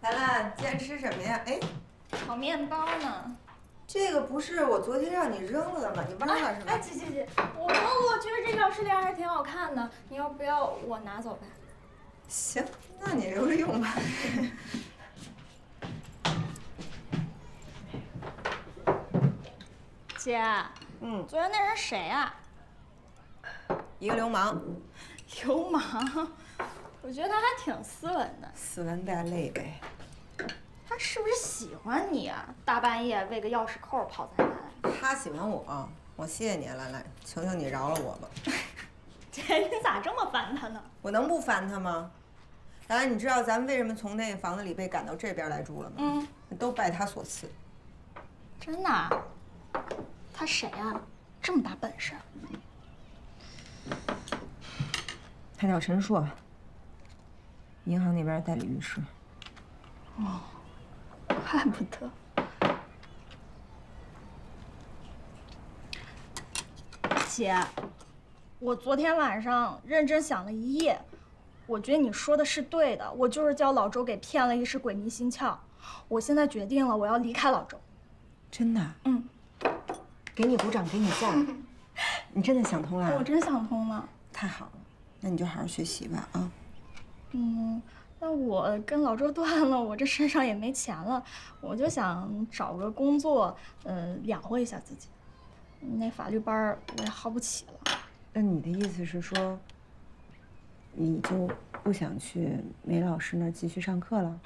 兰兰，今天吃什么呀？哎，炒面包呢。这个不是我昨天让你扔了的吗？你忘了是吧？哎，姐，我觉得这条饰链还挺好看的，你要不要我拿走呗？行，那你留着用吧。姐，昨天那人谁啊？一个流氓。流氓？我觉得他还挺斯文的。斯文带泪呗。他是不是喜欢你啊？大半夜为个钥匙扣跑咱家来。他喜欢我，我谢谢你，兰兰，求求你饶了我吧。姐，你咋这么烦他呢？我能不烦他吗？兰兰，你知道咱们为什么从那个房子里被赶到这边来住了吗？都拜他所赐。真的？他谁啊？这么大本事？他叫陈硕，银行那边代理律师。哦，怪不得。姐，我昨天晚上认真想了一夜，我觉得你说的是对的，我就是叫老周给骗了，一时鬼迷心窍。我现在决定了，我要离开老周。真的？给你鼓掌，给你赞。你真的想通了？我真想通了。太好了，那你就好好学习吧啊。那我跟老周断了，我这身上也没钱了，我就想找个工作，养活一下自己。那法律班我也耗不起了。那你的意思是说，你就不想去梅老师那儿继续上课了？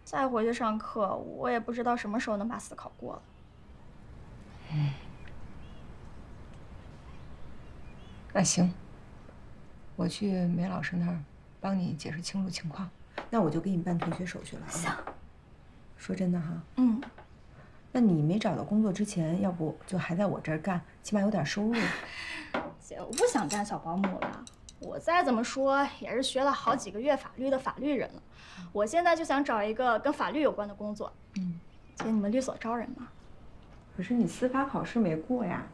再回去上课，我也不知道什么时候能把司考过了。那行，我去梅老师那儿帮你解释清楚情况。那我就给你办同学手续了。行。说真的哈。那你没找到工作之前，要不就还在我这儿干，起码有点收入。姐，我不想干小保姆了。我再怎么说也是学了好几个月法律的法律人了。我现在就想找一个跟法律有关的工作。姐，你们律所招人吗？可是你司法考试没过呀，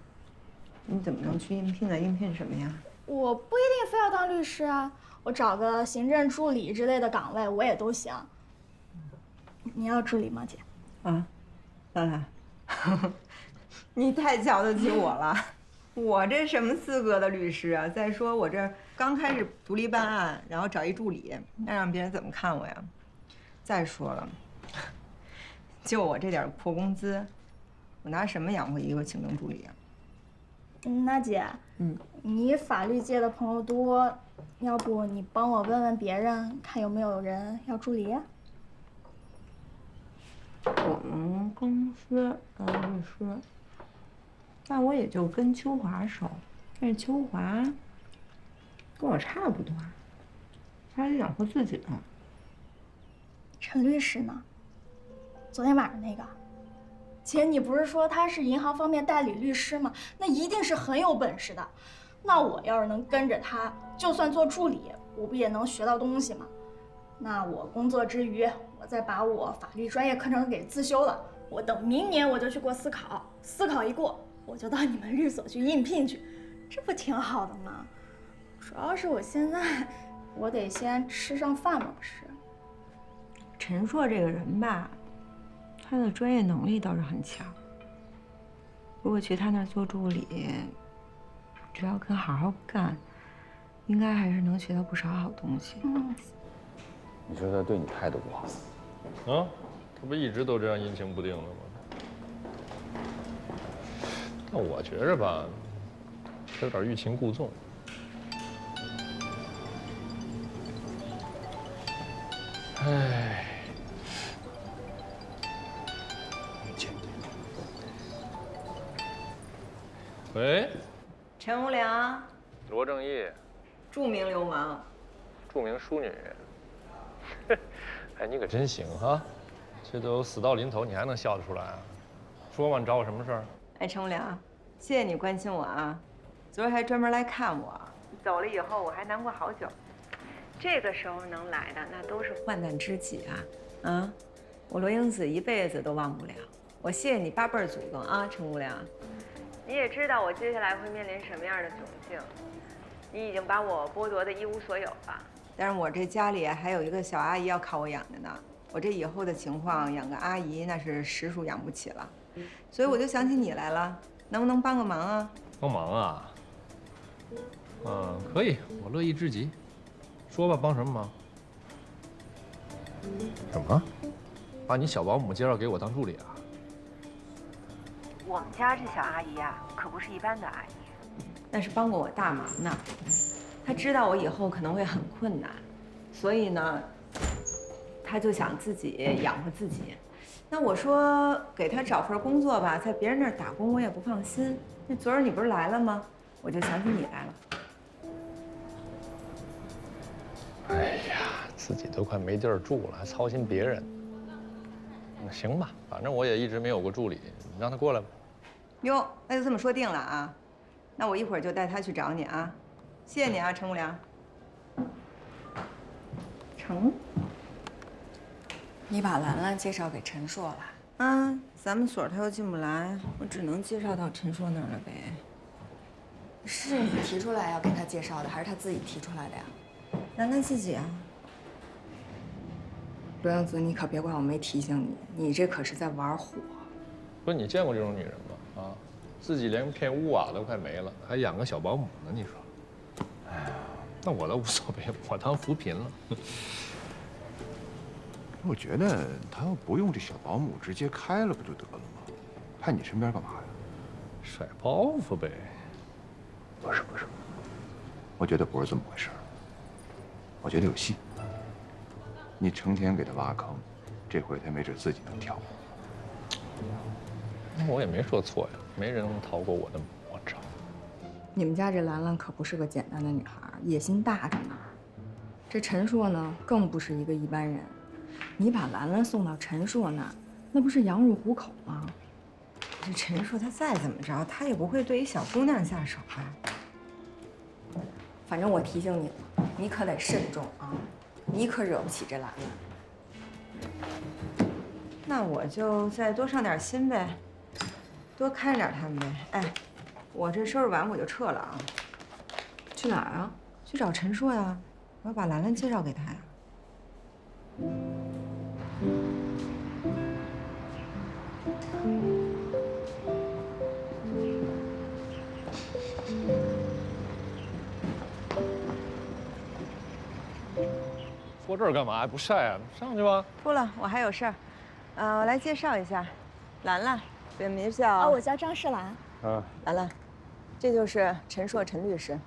你怎么能去应聘呢？应聘什么呀？我不一定非要当律师啊，我找个行政助理之类的岗位我也都行。你要助理吗，姐？啊，兰兰，你太瞧得起我了。我这什么资格的律师啊？再说我这刚开始独立办案，然后找一助理，那让别人怎么看我呀？再说了，就我这点破工资，我拿什么养活一个行政助理啊？那姐，你法律界的朋友多，要不你帮我问问别人，看有没有人要助理？我们公司律师，但我也就跟秋华熟，但是秋华跟我差不多，他得养活自己呢。陈律师呢？昨天晚上那个。姐，你不是说他是银行方面代理律师吗？那一定是很有本事的。那我要是能跟着他，就算做助理，我不也能学到东西吗？那我工作之余，我再把我法律专业课程给自修了。我等明年我就去过司考，司考一过，我就到你们律所去应聘去，这不挺好的吗？主要是我现在，我得先吃上饭嘛，不是？陈硕这个人吧，他的专业能力倒是很强。如果去他那儿做助理，只要肯好好干，应该还是能学到不少好东西。你说他对你态度不好？啊，他不一直都这样阴晴不定的吗？但我觉着吧，他有点欲擒故纵。唉。喂，陈无良，罗正义，著名流氓，著名淑女。哎，你可真行哈！这都死到临头，你还能笑得出来啊？说嘛，你找我什么事儿？哎，陈无良，谢谢你关心我啊，昨儿还专门来看我，走了以后我还难过好久。这个时候能来的那都是患难知己啊！啊，我罗英子一辈子都忘不了。我谢谢你八辈儿祖宗啊，陈无良。你也知道我接下来会面临什么样的窘境，你已经把我剥夺的一无所有了。但是我这家里还有一个小阿姨要靠我养着呢，我这以后的情况养个阿姨那是实属养不起了，所以我就想起你来了，能不能帮个忙啊？帮忙啊？可以，我乐意至极。说吧，帮什么忙？什么？把你小保姆介绍给我当助理啊？我们家这小阿姨呀，可不是一般的阿姨，那是帮过我大忙呢。她知道我以后可能会很困难，所以呢，她就想自己养活自己。那我说给她找份工作吧，在别人那儿打工我也不放心。那昨儿你不是来了吗？我就想起你来了。哎呀，自己都快没地儿住了，还操心别人。那行吧，反正我也一直没有过助理，你让他过来吧。哟，那就这么说定了啊。那我一会儿就带他去找你啊。谢谢你啊，陈无良。成。你把兰兰介绍给陈硕了？啊，咱们所他又进不来，我只能介绍到陈硕那儿了呗。是你提出来要给他介绍的，还是他自己提出来的呀？兰兰自己啊。罗阳子，你可别怪我没提醒你，你这可是在玩火。不是你见过这种女人吗？啊，自己连片屋瓦都快没了，还养个小保姆呢，你说？哎，那我倒无所谓，我当扶贫了。我觉得他要不用这小保姆，直接开了不就得了吗？派你身边干嘛呀？甩包袱呗。不是，我觉得不是这么回事。我觉得有戏。你成天给他挖坑，这回他没准自己能跳。那我也没说错呀，没人能逃过我的魔爪。你们家这兰兰可不是个简单的女孩，野心大着呢。这陈硕呢，更不是一个一般人。你把兰兰送到陈硕那儿，那不是羊入虎口吗？这陈硕他再怎么着，他也不会对一小姑娘下手啊。反正我提醒你了，你可得慎重啊，你可惹不起这兰兰。那我就再多上点心呗，多看着点他们呗。哎，我这收拾完我就撤了啊。去哪儿啊？去找陈硕呀，我要把兰兰介绍给他呀。坐这儿干嘛？还不晒啊？上去吧。不了，我还有事儿。我来介绍一下，兰兰，本名叫我叫张世兰。兰兰，这就是陈硕陈律师，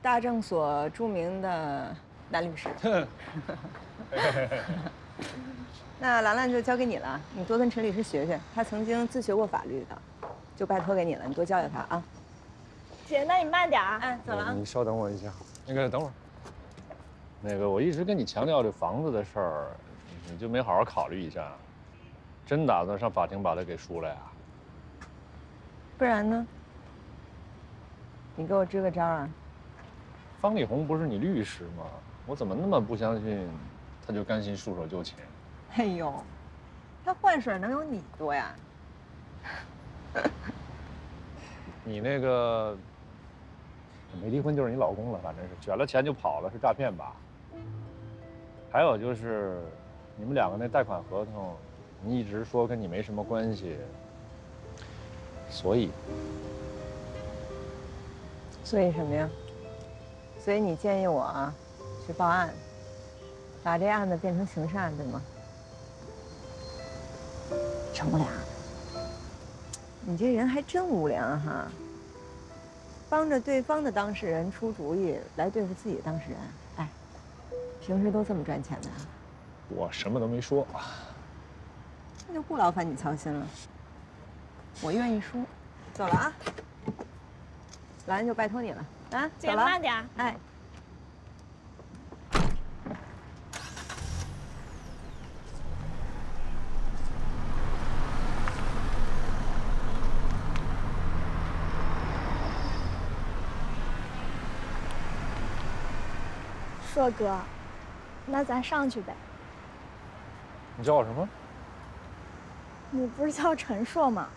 大政所著名的男律师。那兰兰就交给你了，你多跟陈律师学学，他曾经自学过法律的，就拜托给你了，你多教教他啊。姐，那你慢点啊。哎，走了啊。你稍等我一下。等会儿。我一直跟你强调这房子的事儿，你就没好好考虑一下？真打算上法庭把他给输了呀？不然呢？你给我支个招啊。方力宏不是你律师吗？我怎么那么不相信，他就甘心束手就擒？哎呦，他换水能有你多呀？你那个没离婚就是你老公了，反正是卷了钱就跑了，是诈骗吧？还有就是你们两个那贷款合同，你一直说跟你没什么关系，所以什么呀？所以你建议我啊，去报案，把这案子变成刑事案，对吗？陈无良，你这人还真无良哈！帮着对方的当事人出主意来对付自己的当事人，哎，平时都这么赚钱的啊？我什么都没说。那就不劳烦你操心了，我愿意输。走了啊，兰就拜托你了啊，姐，走了。慢点。哎。硕哥，那咱上去呗。你叫我什么？你不是叫陈硕吗？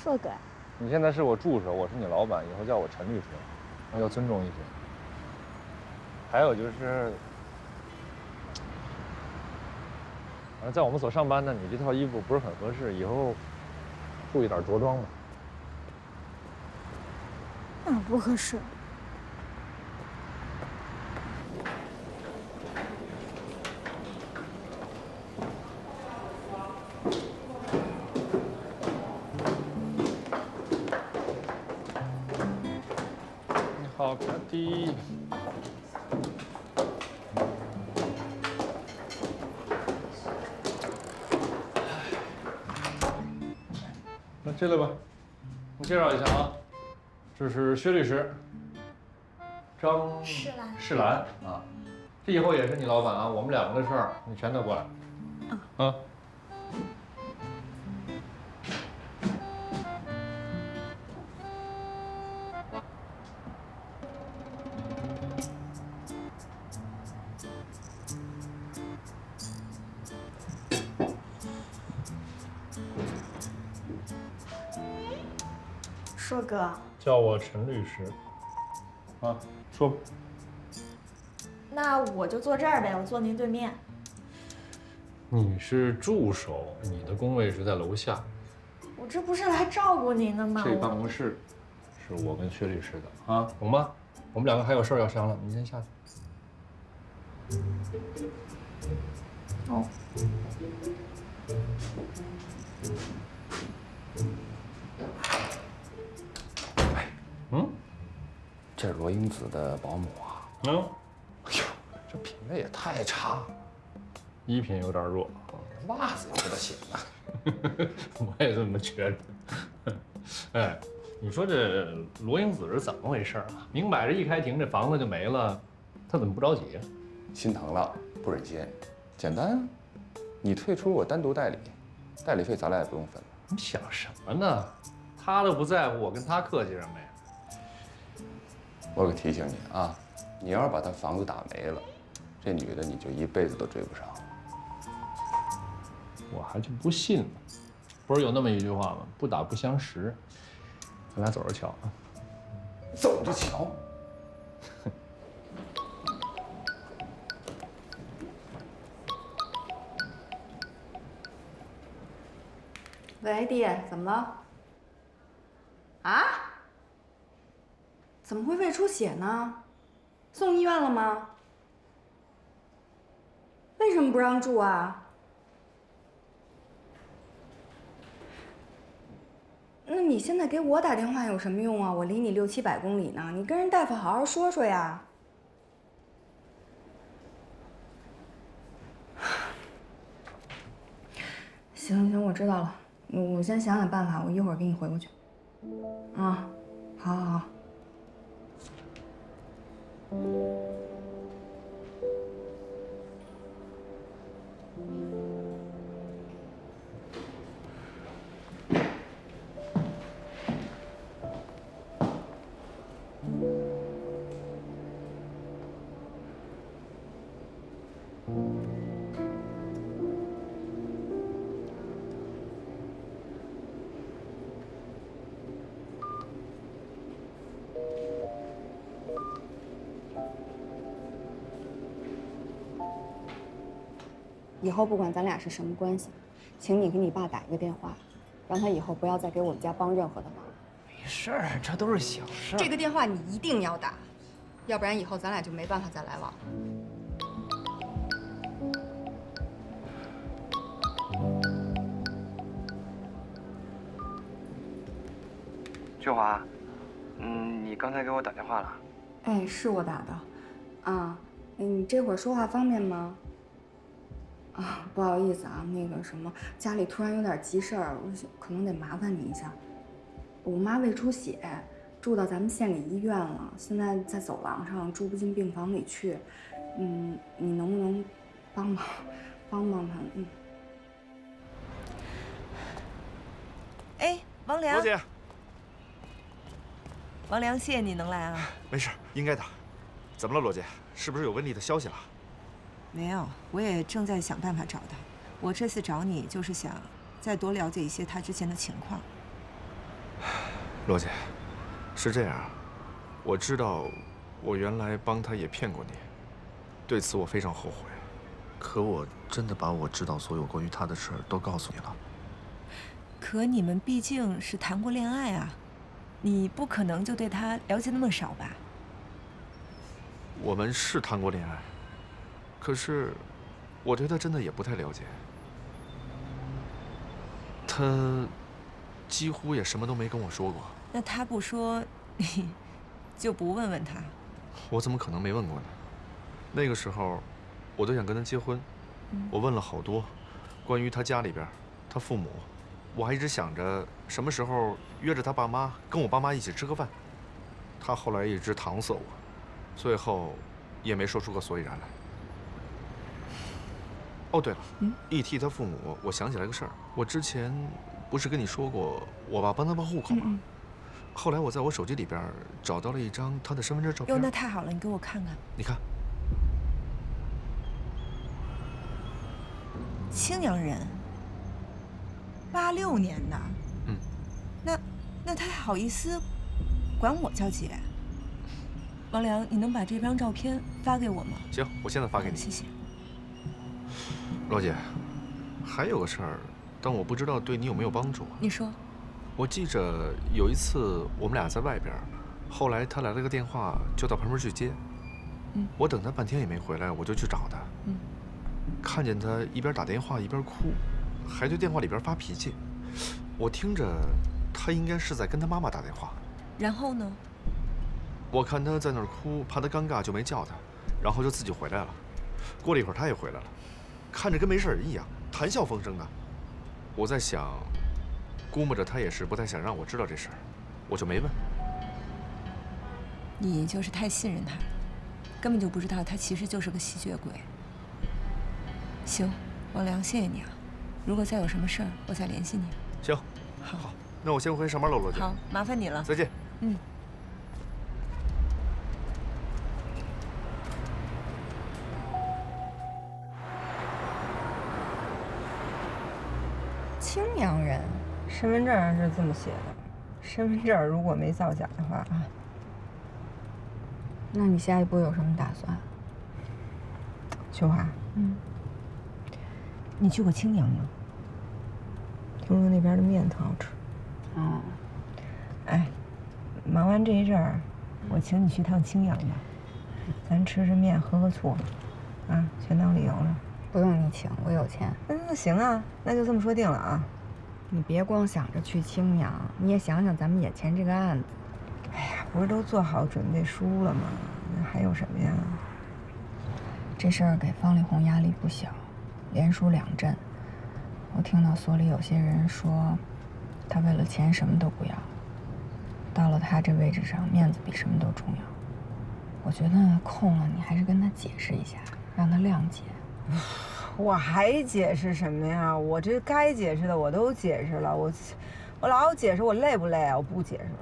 硕哥呀。你现在是我助手，我是你老板，以后叫我陈律师，要尊重一些。还有就是，正在我们所上班呢，你这套衣服不是很合适，以后注意点着装吧。哪不合适？你好，卡蒂。那进来吧，我介绍一下啊，这是薛律师，张世兰啊，这以后也是你老板啊，我们两个的事儿你全都过来。啊。硕哥，叫我陈律师。啊，说吧。那我就坐这儿呗，我坐您对面。你是助手，你的工位是在楼下。我这不是来照顾您的吗？这办公室是我跟薛律师的啊，懂吗？我们两个还有事儿要商量，你先下去。哦。这是罗英子的保姆啊。哎呦，这品味也太差了，衣品有点弱，袜子也不得行啊。我也这么觉着。哎，你说这罗英子是怎么回事啊？明摆着一开庭这房子就没了，她怎么不着急啊？心疼了，不忍心。简单啊，你退出我单独代理，代理费咱俩也不用分了。你想什么呢？她都不在乎，我跟她客气什么呀？我可提醒你啊，你要是把她房子打没了，这女的你就一辈子都追不上。我还就不信了，不是有那么一句话吗？不打不相识。咱俩走着瞧啊。走着瞧。喂，弟，怎么了？啊？怎么会胃出血呢？送医院了吗？为什么不让住啊？那你现在给我打电话有什么用啊？我离你600-700公里呢，你跟人大夫好好说说呀。行行，我知道了，我先想想办法，我一会儿给你回过去。啊，好好好。以后不管咱俩是什么关系，请你给你爸打一个电话，让他以后不要再给我们家帮任何的忙。没事儿，这都是小事儿。这个电话你一定要打，要不然以后咱俩就没办法再来往了。秋华，你刚才给我打电话了？哎，是我打的。啊，你这会儿说话方便吗？啊，不好意思啊，那个什么，家里突然有点急事儿，我可能得麻烦你一下。我妈胃出血，住到咱们县里医院了，现在在走廊上，住不进病房里去。你能不能帮帮她？哎，王良。罗姐，王良，谢谢你能来啊。没事，应该的。怎么了，罗姐？是不是有温丽的消息了？没有，我也正在想办法找他。我这次找你就是想再多了解一些他之前的情况。罗姐，是这样，我知道我原来帮他也骗过你，对此我非常后悔。可我真的把我知道所有关于他的事儿都告诉你了。可你们毕竟是谈过恋爱啊，你不可能就对他了解那么少吧？我们是谈过恋爱，可是我对他真的也不太了解。他几乎也什么都没跟我说过。那他不说，你就不问问他？我怎么可能没问过呢？那个时候，我都想跟他结婚，我问了好多，关于他家里边，他父母，我还一直想着什么时候约着他爸妈跟我爸妈一起吃个饭。他后来一直搪塞我，最后也没说出个所以然来。哦，对了，一提他父母，我想起来个事儿，我之前不是跟你说过我爸帮他报户口吗？后来我在我手机里边找到了一张他的身份证照片。哟，那太好了，你给我看看。你看，青阳人，86年的。那他还好意思管我叫姐？王良，你能把这张照片发给我吗？行，我现在发给你。谢谢。罗姐，还有个事儿，但我不知道对你有没有帮助。你说。我记着有一次我们俩在外边，后来他来了个电话，就到旁边去接。我等他半天也没回来，我就去找他。看见他一边打电话一边哭，还对电话里边发脾气。我听着，他应该是在跟他妈妈打电话。然后呢？我看他在那儿哭，怕他尴尬，就没叫他，然后就自己回来了。过了一会儿他也回来了，看着跟没事人一样，谈笑风生的。我在想，估摸着他也是不太想让我知道这事儿，我就没问。你就是太信任他了，根本就不知道他其实就是个吸血鬼。行，王良，谢谢你啊。如果再有什么事儿，我再联系你。行，好，那我先回去上班了，罗姐。好，麻烦你了。再见。青阳人，身份证上是这么写的，身份证如果没造假的话啊。那你下一步有什么打算？秋华，你去过青阳吗？听说那边的面特好吃。哎，忙完这一阵儿，我请你去趟青阳吧，咱吃吃面，喝喝醋，啊，全当旅游了。不用你请，我有钱。那行啊，那就这么说定了啊。你别光想着去青阳，你也想想咱们眼前这个案子。哎呀，不是都做好准备书了吗？那还有什么呀？这事儿给方丽红压力不小，连输2阵。我听到所里有些人说，他为了钱什么都不要。到了他这位置上，面子比什么都重要。我觉得空了，你还是跟他解释一下，让他谅解。我还解释什么呀？我这该解释的我都解释了，我老解释，我累不累啊？我不解释了。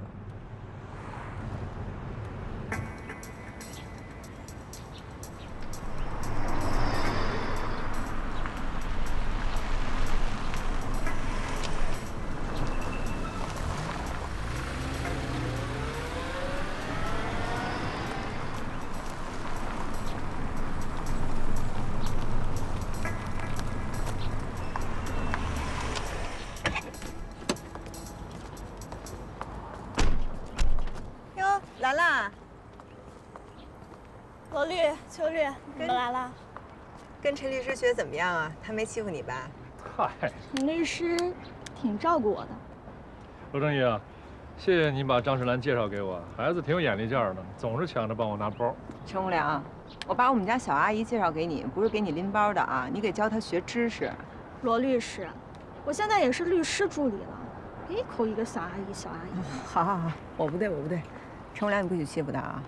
兰兰，罗律、秋律，你们来了。跟陈律师学怎么样啊？他没欺负你吧？嗨，陈律师挺照顾我的。罗正义啊，谢谢你把张世兰介绍给我，孩子挺有眼力劲儿的，总是抢着帮我拿包。陈无良，我把我们家小阿姨介绍给你，不是给你拎包的啊，你得教她学知识。罗律师，我现在也是律师助理了，别一口一个小阿姨，小阿姨。好好好，我不对，我不对。陈无良，你不许欺负他啊！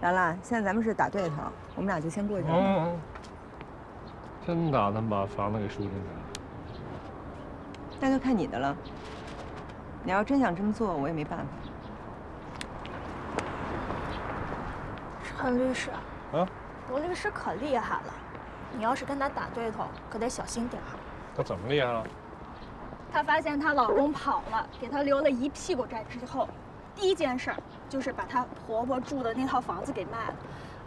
兰兰，现在咱们是打对头，我们俩就先过去了。真打算把房子给输进去？那就看你的了。你要真想这么做，我也没办法。陈律师，啊，罗律师可厉害了，你要是跟他打对头，可得小心点儿。他怎么厉害了？她发现她老公跑了，给她留了一屁股债之后，第一件事就是把她婆婆住的那套房子给卖了，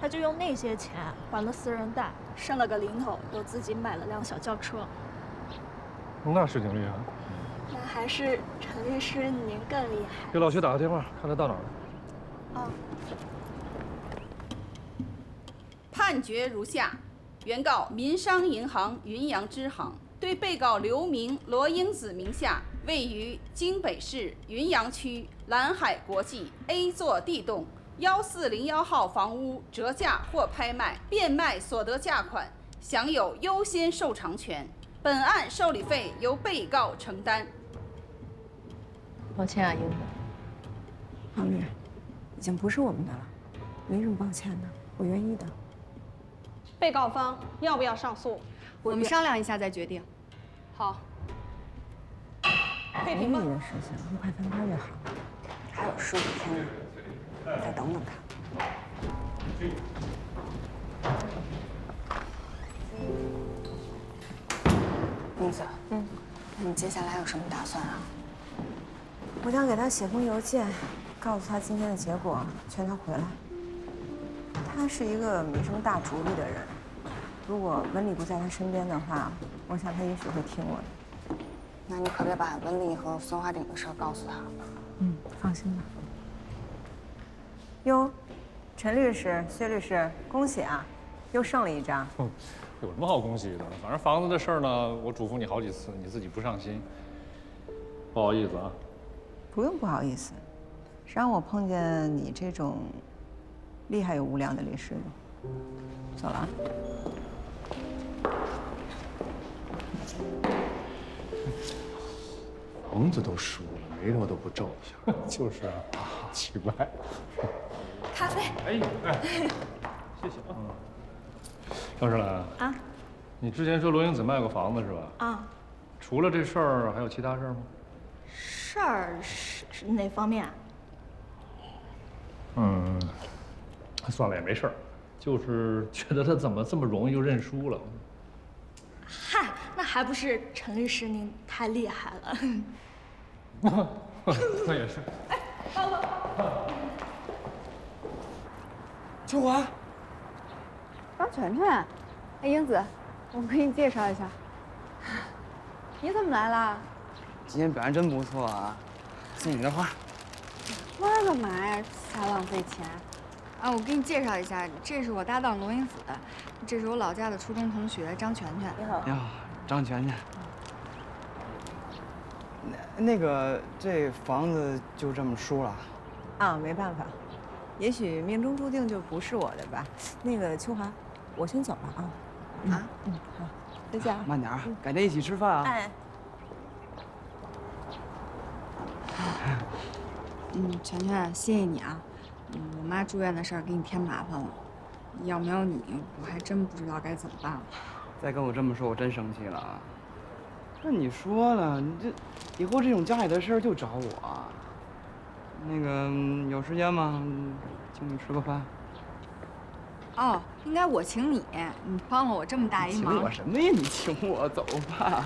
他就用那些钱还了私人贷，剩了个零头，又自己买了辆小轿车。那是挺厉害。那还是陈律师您更厉害。给老薛打个电话，看他到哪儿了。啊。判决如下：原告民商银行云阳支行对被告刘明、罗英子名下位于京北市云阳区蓝海国际 A 座地栋1401号房屋折价或拍卖、变卖所得价款，享有优先受偿权。本案受理费由被告承担。抱歉啊，英子。王律，已经不是我们的了，没什么抱歉的，我愿意的。被告方要不要上诉？我们商量一下再决定。好。没你的事情，越快分开越好。还有15天呢，再等等看。英子，那你接下来有什么打算啊？我想给他写封邮件，告诉他今天的结果，劝他回来。他是一个没什么大主意的人，如果文丽不在他身边的话，我想他也许会听我的。那你可别把文丽和孙华鼎的事告诉他。放心吧。哟，陈律师、薛律师，恭喜啊，又胜了一仗。有什么好恭喜的？反正房子的事儿呢，我嘱咐你好几次，你自己不上心，不好意思啊。不用不好意思，谁让我碰见你这种厉害又无良的律师呢？走了啊。房子都输了，眉头都不皱一下。就是啊，奇怪。咖啡。哎，谢谢啊。张世兰啊，你之前说罗英子卖过房子是吧？啊。除了这事儿，还有其他事儿吗？事儿是哪方面啊？算了，也没事儿，就是觉得他怎么这么容易就认输了。嗨，那还不是陈律师您太厉害了。那也是。哎，报。秋华，张全全，哎，英子，我给你介绍一下。你怎么来啦？今天表现真不错啊，送你的花。花干嘛呀？瞎浪费钱。啊，我给你介绍一下，这是我搭档罗英子，这是我老家的初中同学张全全。你好。哟，张全全。那个，这房子就这么输了？啊，没办法，也许命中注定就不是我的吧。那个秋华，我先走了啊。好，再见啊。慢点啊，改天一起吃饭啊。哎。全全，谢谢你啊。我妈住院的事儿给你添麻烦了，要没有你，我还真不知道该怎么办了。再跟我这么说，我真生气了啊。那你说了，你这以后这种家里的事儿就找我。那个有时间吗？请你吃个饭。哦，应该我请你，你帮了我这么大一忙。请我什么呀？你请我，走吧。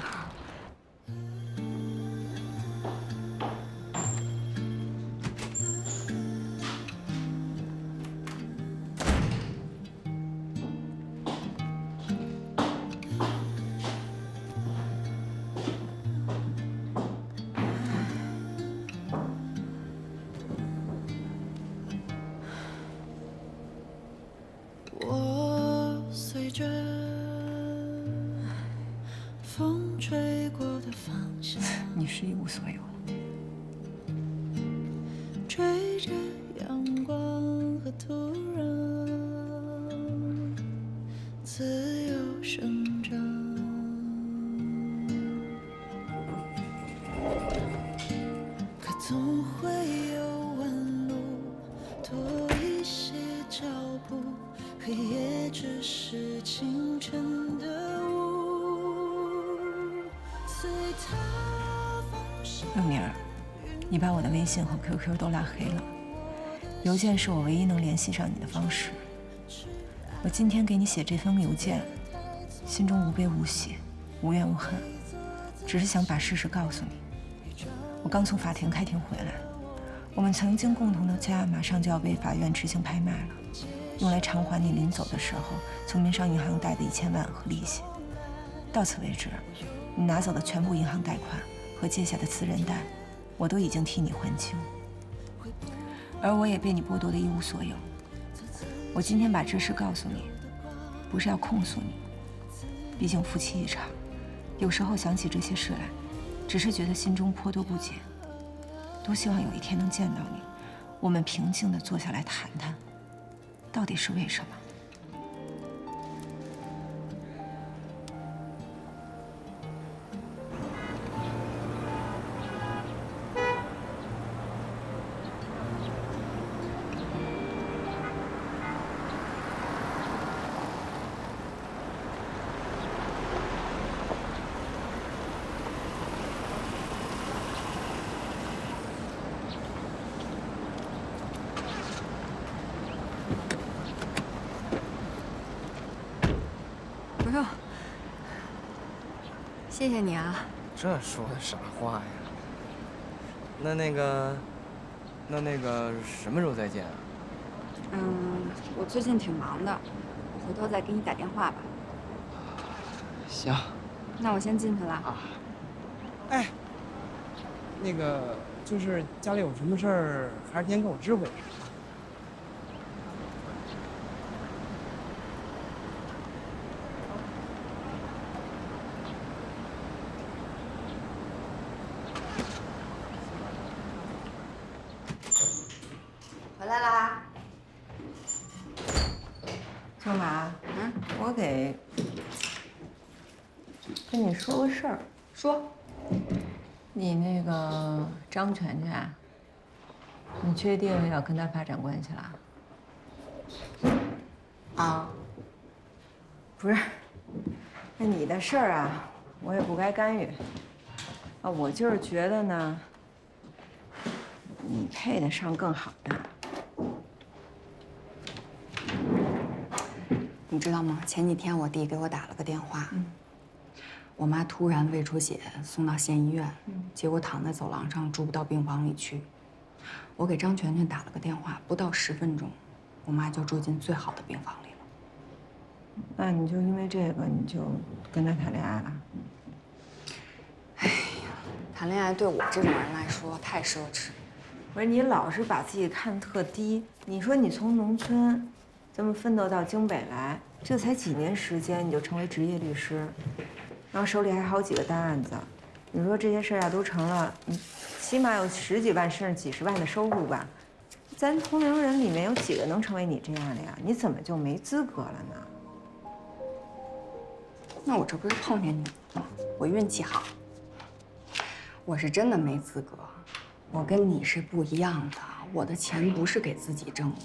你是一无所有。追着阳光和土壤，自由生长。可总会有弯路，多一些脚步，黑夜只是清晨的雾。随它。陆明儿，你把我的微信和 QQ 都拉黑了，邮件是我唯一能联系上你的方式。我今天给你写这封邮件，心中无悲无喜，无怨无恨，只是想把事实告诉你。我刚从法庭开庭回来，我们曾经共同的家马上就要被法院执行拍卖了。用来偿还你临走的时候从民商银行贷的1000万和利息。到此为止，你拿走的全部银行贷款和借下的私人贷，我都已经替你还清，而我也被你剥夺的一无所有。我今天把这事告诉你，不是要控诉你，毕竟夫妻一场，有时候想起这些事来，只是觉得心中颇多不解。多希望有一天能见到你，我们平静地坐下来谈谈，到底是为什么？不用，谢谢你啊。这说的啥话呀？那个什么时候再见啊？我最近挺忙的，我回头再给你打电话吧。行。那我先进去了啊。哎，那个就是家里有什么事儿，还是提前跟我知会一声。回来啦。秋麻，我跟你说个事儿。说。你那个张全全啊，你确定要跟他发展关系了？啊。不是，那你的事儿啊，我也不该干预。啊，我就是觉得呢，你配得上更好的。你知道吗？前几天我弟给我打了个电话，我妈突然胃出血，送到县医院，结果躺在走廊上住不到病房里去。我给张全全打了个电话，不到10分钟，我妈就住进最好的病房里了。那你就因为这个，你就跟他谈恋爱了？哎呀，谈恋爱对我这种人来说太奢侈。不是，你老是把自己看特低。你说你从农村这么奋斗到京北来，这才几年时间，你就成为职业律师，然后手里还好几个大案子。你说这些事儿要都成了，你起码有10几万甚至几10万的收入吧？咱同龄人里面有几个能成为你这样的呀？你怎么就没资格了呢？那我这不是碰见你了吗？我运气好。我是真的没资格，我跟你是不一样的。我的钱不是给自己挣的。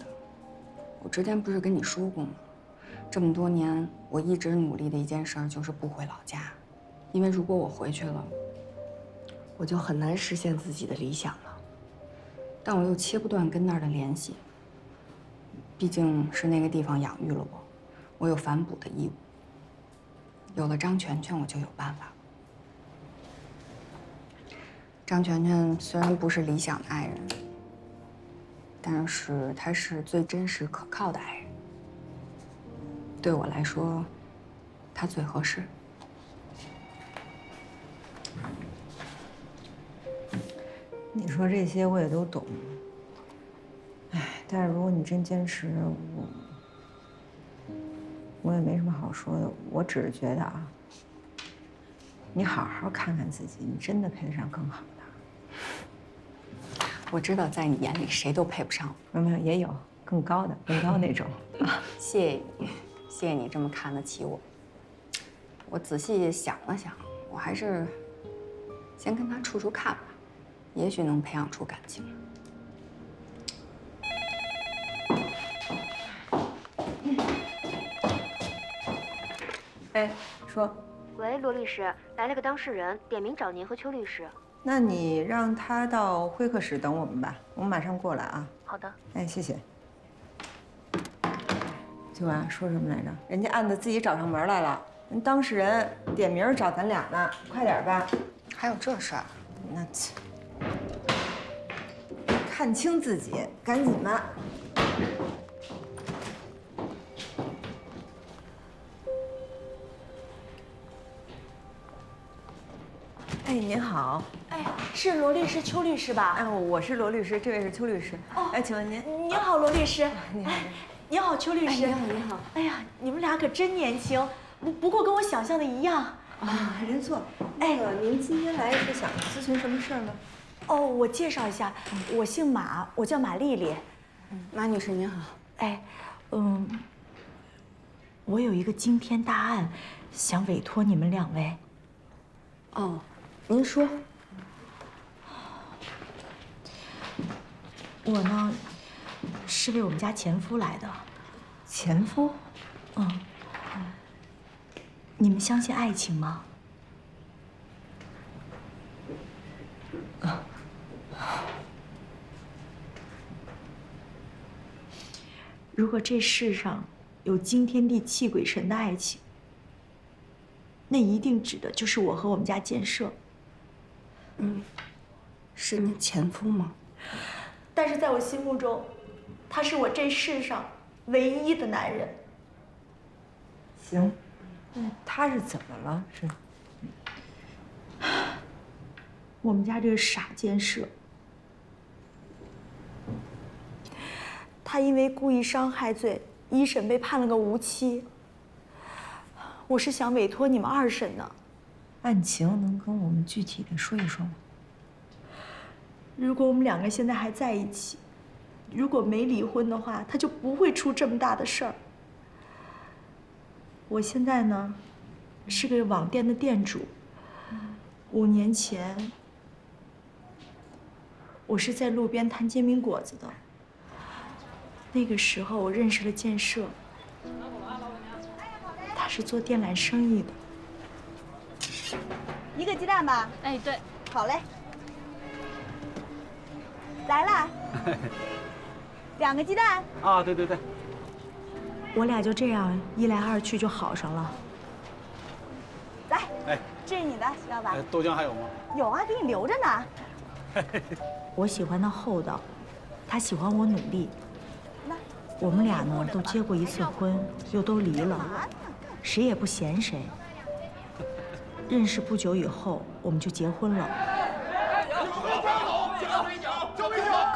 我之前不是跟你说过吗？这么多年，我一直努力的一件事就是不回老家，因为如果我回去了，我就很难实现自己的理想了。但我又切不断跟那儿的联系，毕竟是那个地方养育了我，我有反哺的义务。有了张全全，我就有办法了。张全全虽然不是理想的爱人，但是他是最真实可靠的爱人。对我来说，他最合适。你说这些我也都懂，哎，但是如果你真坚持，我也没什么好说的。我只是觉得啊，你好好看看自己，你真的配得上更好的。我知道，在你眼里谁都配不上我。没有，也有更高的，更高那种。谢谢你，谢谢你这么看得起我。我仔细想了想，我还是先跟他处处看吧，也许能培养出感情。哎，说。喂，罗律师，来了个当事人，点名找您和邱律师。那你让他到会客室等我们吧，我们马上过来啊。好的。哎，谢谢。秋娃说什么来着？人家案子自己找上门来了，人当事人点名找咱俩呢，快点吧。还有这事儿？那看清自己，赶紧吧。哎，您好。哎，是罗律师、邱律师吧？哎，我是罗律师，这位是邱律师。哦，哎，请问您？您好，罗律师。你好。您好，邱律师。你好，你好。哎呀，你们俩可真年轻，不过跟我想象的一样。啊，您坐。那个，您今天来是想咨询什么事儿呢？哦，我介绍一下，我姓马，我叫马丽丽。马女士您好。哎，我有一个惊天大案，想委托你们2位。哦，您说。我呢，是为我们家前夫来的。前夫？嗯。你们相信爱情吗？如果这世上有惊天地泣鬼神的爱情，那一定指的就是我和我们家建设。是您前夫吗？但是在我心目中，他是我这世上唯一的男人。行，他是怎么了？是？我们家这个傻建设，他因为故意伤害罪，一审被判了个无期。我是想委托你们2审的。案情能跟我们具体的说一说吗？如果我们2个现在还在一起，如果没离婚的话，他就不会出这么大的事儿。我现在呢，是个网店的店主。5年前，我是在路边摊煎饼果子的。那个时候，我认识了建设，他是做电缆生意的。1个鸡蛋吧。哎，对，好嘞。来啦，2个鸡蛋。啊，对对对。我俩就这样1来2去就好上了。来，哎，这是你的，要吧？豆浆还有吗？有啊，给你留着呢。我喜欢他厚道，他喜欢我努力。我们俩呢都结过1次婚，又都离了，谁也不嫌谁。认识不久以后，我们就结婚了。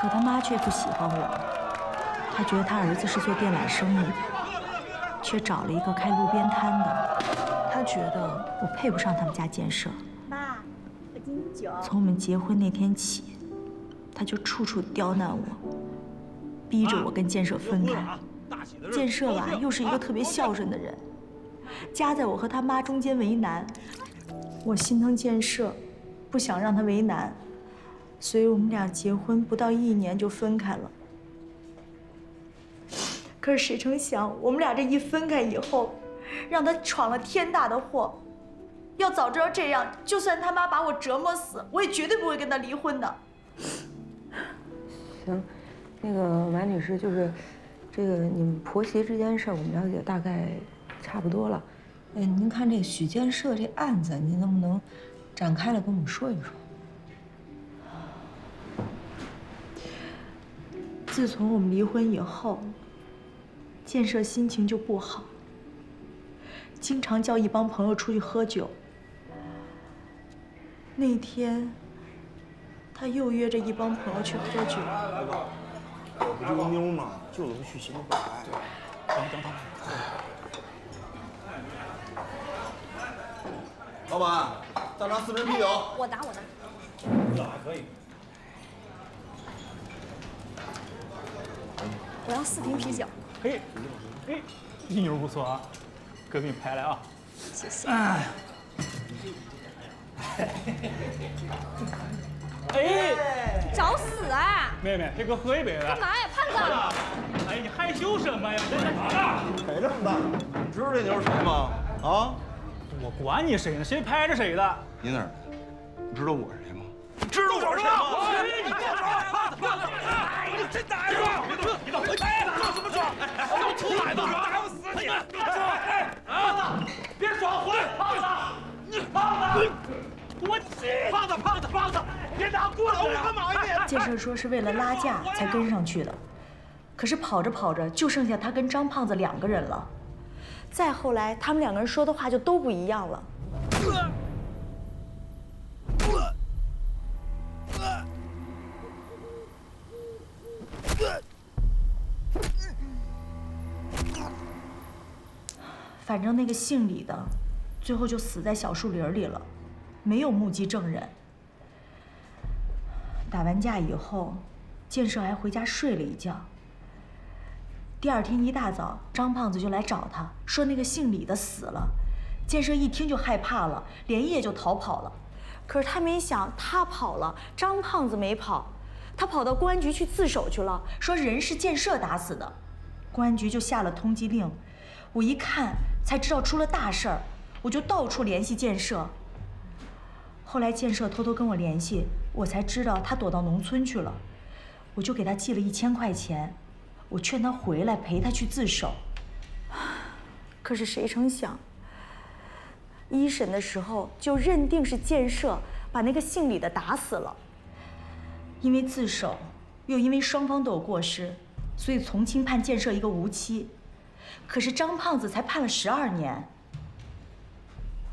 可他妈却不喜欢我，她觉得他儿子是做电缆生意的，却找了一个开路边摊的。她觉得我配不上他们家建设。妈，喝金酒。从我们结婚那天起，他就处处刁难我，逼着我跟建设分开。建设吧，又是一个特别孝顺的人，夹在我和他妈中间为难。我心疼建设，不想让他为难，所以我们俩结婚不到1年就分开了。可是谁成想，我们俩这一分开以后，让他闯了天大的祸。要早知道这样，就算他妈把我折磨死，我也绝对不会跟他离婚的。行，那个马女士，就是这个你们婆媳之间事儿，我们了解大概差不多了。您看这许建设这案子，您能不能展开了跟我们说一说？自从我们离婚以后，建设心情就不好，经常叫一帮朋友出去喝酒。那天，他又约着一帮朋友去喝酒。我不就是妞吗？就是会去新北。等。老板，大张4瓶啤酒。我拿。还可以。我要4瓶啤酒。嘿，这妞不错啊，哥给你拍来啊。谢谢。哎，找死啊！妹妹，给哥喝一杯来。干嘛呀，胖子？哎，你害羞什么呀？拍这么大，你知道这妞是谁吗？啊？我管你谁呢？谁拍着谁的？你哪儿的？你知道我是谁吗？你知道我是谁吗？你干啥？你真打呀！你倒回去！装什么装？要出来的，打死你！啊！别耍混！胖子！我气！胖子！别打过来！我干嘛呀？建设说是为了拉架才跟上去的，可是跑着跑着就剩下他跟张胖子2个人了。再后来，他们2个人说的话就都不一样了。反正那个姓李的，最后就死在小树林里了，没有目击证人。打完架以后，建设还回家睡了一觉。第二天一大早，张胖子就来找他，说那个姓李的死了。建设一听就害怕了，连夜就逃跑了。可是他没想，他跑了，张胖子没跑，他跑到公安局去自首去了，说人是建设打死的。公安局就下了通缉令。我一看才知道出了大事儿，我就到处联系建设。后来建设偷偷跟我联系，我才知道他躲到农村去了，我就给他寄了1000块钱，我劝他回来陪他去自首。可是谁成想，一审的时候就认定是建设把那个姓李的打死了。因为自首，又因为双方都有过失，所以从轻判建设一个无期。可是张胖子才判了12年。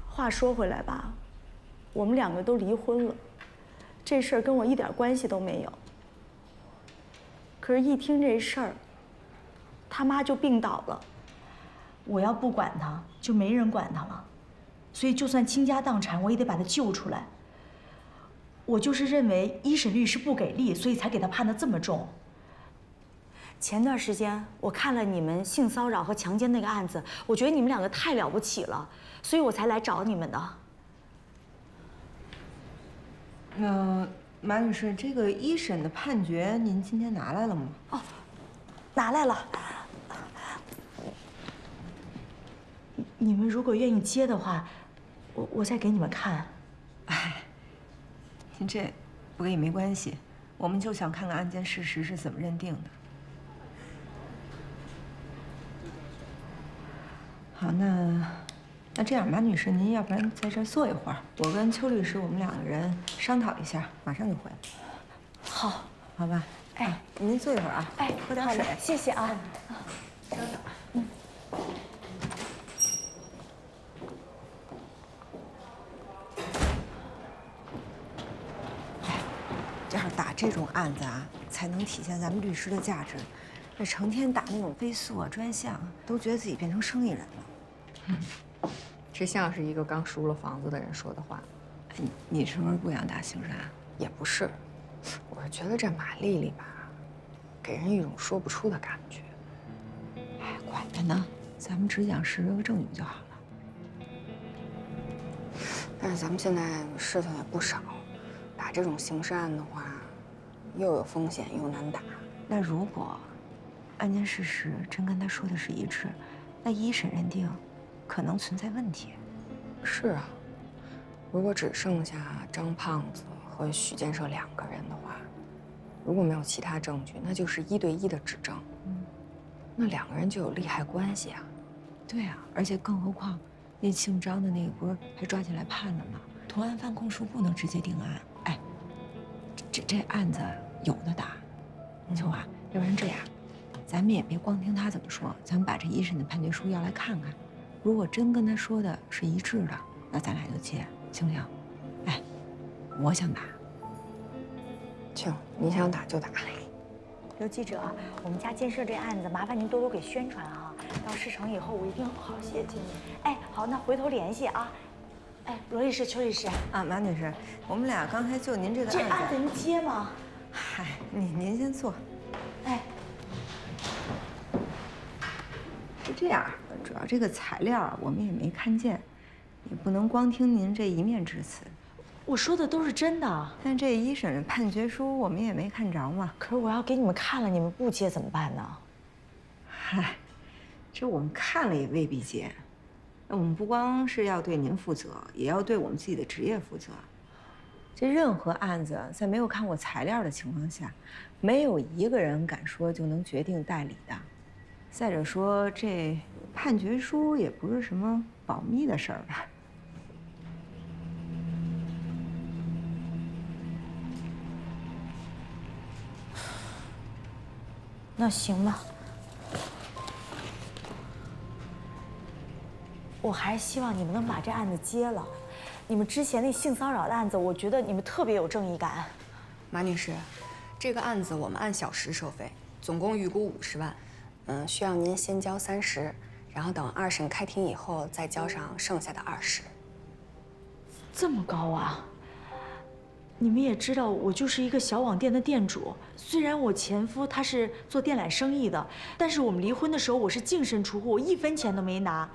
话说回来吧，我们2个都离婚了，这事儿跟我一点关系都没有。可是，一听这事儿，他妈就病倒了，我要不管他，就没人管他了。所以，就算倾家荡产，我也得把他救出来。我就是认为一审律师不给力，所以才给他判得这么重。前段时间我看了你们性骚扰和强奸那个案子，我觉得你们2个太了不起了，所以我才来找你们的。马女士，这个一审的判决您今天拿来了吗？哦，拿来了。你们如果愿意接的话，我再给你们看。哎，您这不给也没关系，我们就想看看案件事实是怎么认定的。好，那这样，马女士，您要不然在这儿坐一会儿，我跟邱律师我们2个人商讨一下，马上就回来。好，好吧。哎，您坐一会儿啊。哎，喝点水。谢谢啊。稍等。这样打这种案子啊，才能体现咱们律师的价值。这成天打那种飞诉啊、专项啊，都觉得自己变成生意人了。这像是一个刚输了房子的人说的话。你是不是不想打刑事案？也不是，我是觉得这马丽丽吧，给人一种说不出的感觉。哎，管他呢，咱们只讲事实和证据就好了。但是咱们现在事情也不少，打这种刑事案的话，又有风险又难打。那如果案件事实真跟他说的是一致，那一审认定可能存在问题。是啊，如果只剩下张胖子和许建设2个人的话，如果没有其他证据，那就是1对1的指证。那2个人就有利害关系啊。对啊，而且更何况，那姓张的那个不是还抓起来判了吗？同案犯供述不能直接定案。哎，这案子有的打。秋华，要不然这样，咱们也别光听他怎么说，咱们把这一审的判决书要来看看。如果真跟他说的是一致的，那咱俩就接，行不行？哎，我想打。行，你想打就打。刘记者，我们家建设这案子，麻烦您多多给宣传啊！到事成以后，我一定好好谢谢您。哎，好，那回头联系啊。哎，罗律师、邱律师啊，马女士，我们俩刚才就您这个案子，这案子您接吗？嗨，您先坐。哎，是这样，主要这个材料我们也没看见，也不能光听您这一面之词。我说的都是真的。但这一审的判决书我们也没看着嘛。可是我要给你们看了，你们不接怎么办呢？嗨，这我们看了也未必接。那我们不光是要对您负责，也要对我们自己的职业负责。这任何案子在没有看过材料的情况下，没有一个人敢说就能决定代理的。再者说，这判决书也不是什么保密的事儿吧？那行吧，我还是希望你们能把这案子接了。你们之前那性骚扰的案子，我觉得你们特别有正义感。马女士，这个案子我们按小时收费，总共预估50万，需要您先交30，然后等2审开庭以后再交上剩下的20。这么高啊！你们也知道，我就是一个小网店的店主。虽然我前夫他是做电缆生意的，但是我们离婚的时候我是净身出户，我1分钱都没拿。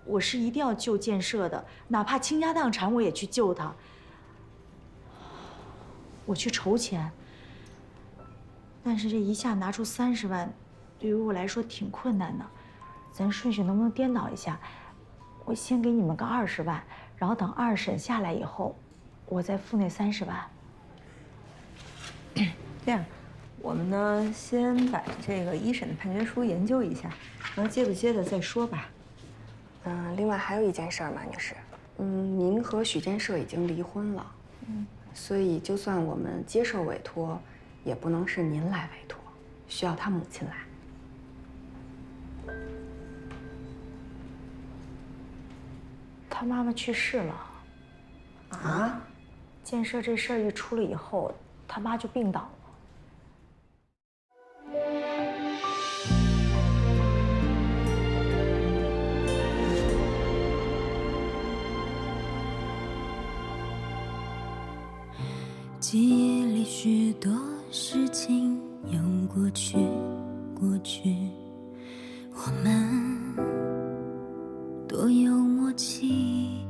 我是一定要救建设的，哪怕倾家荡产我也去救他。我去筹钱，但是这一下拿出30万，对于我来说挺困难的。咱顺序能不能颠倒一下？我先给你们个20万，然后等2审下来以后，我再付那30万。这样，我们呢先把这个1审的判决书研究一下，然后接不接的再说吧。另外还有一件事儿，马女士，您和许建设已经离婚了，所以就算我们接受委托，也不能是您来委托，需要他母亲来。他妈妈去世了。啊？建设这事儿一出了以后，他妈就病倒了。记忆里许多事情又过去，我们多有默契。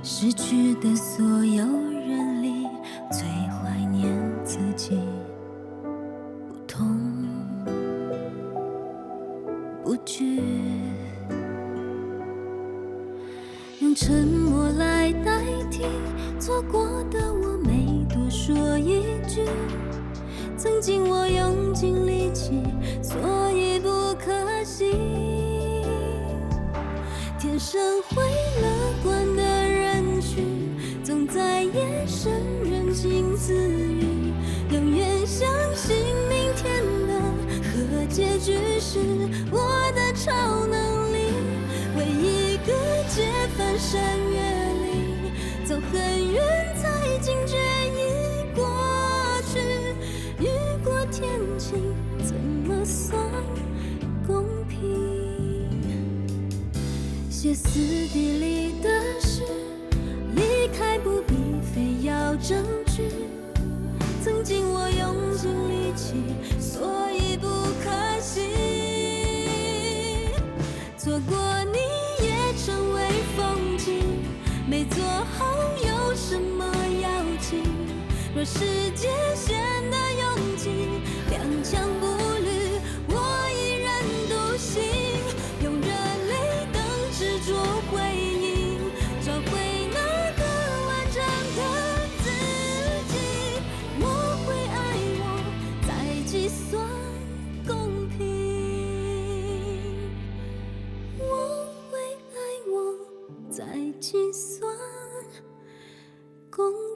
失去的所有人里，最怀念自己。不痛不惧，用沉默来代替错过的我，没多说一句。曾经我用尽力气，所以不可惜。天生会乐观的人群，总在夜深人静自语，永远相信明天的和结局是我的超能力。为一个劫翻山越岭，走很远才惊觉已过去。雨过天晴，怎么算公平？歇斯底里的事，离开不必非要证据。曾经我用尽力气，所以不可惜。错过你也成为风景，没做好有什么要紧？若世界显得拥挤，踉跄步履，我依然独行。用热泪等执着回应，找回那个完整的自己。我会爱我，再计算公平。我会爱我，再计算公平。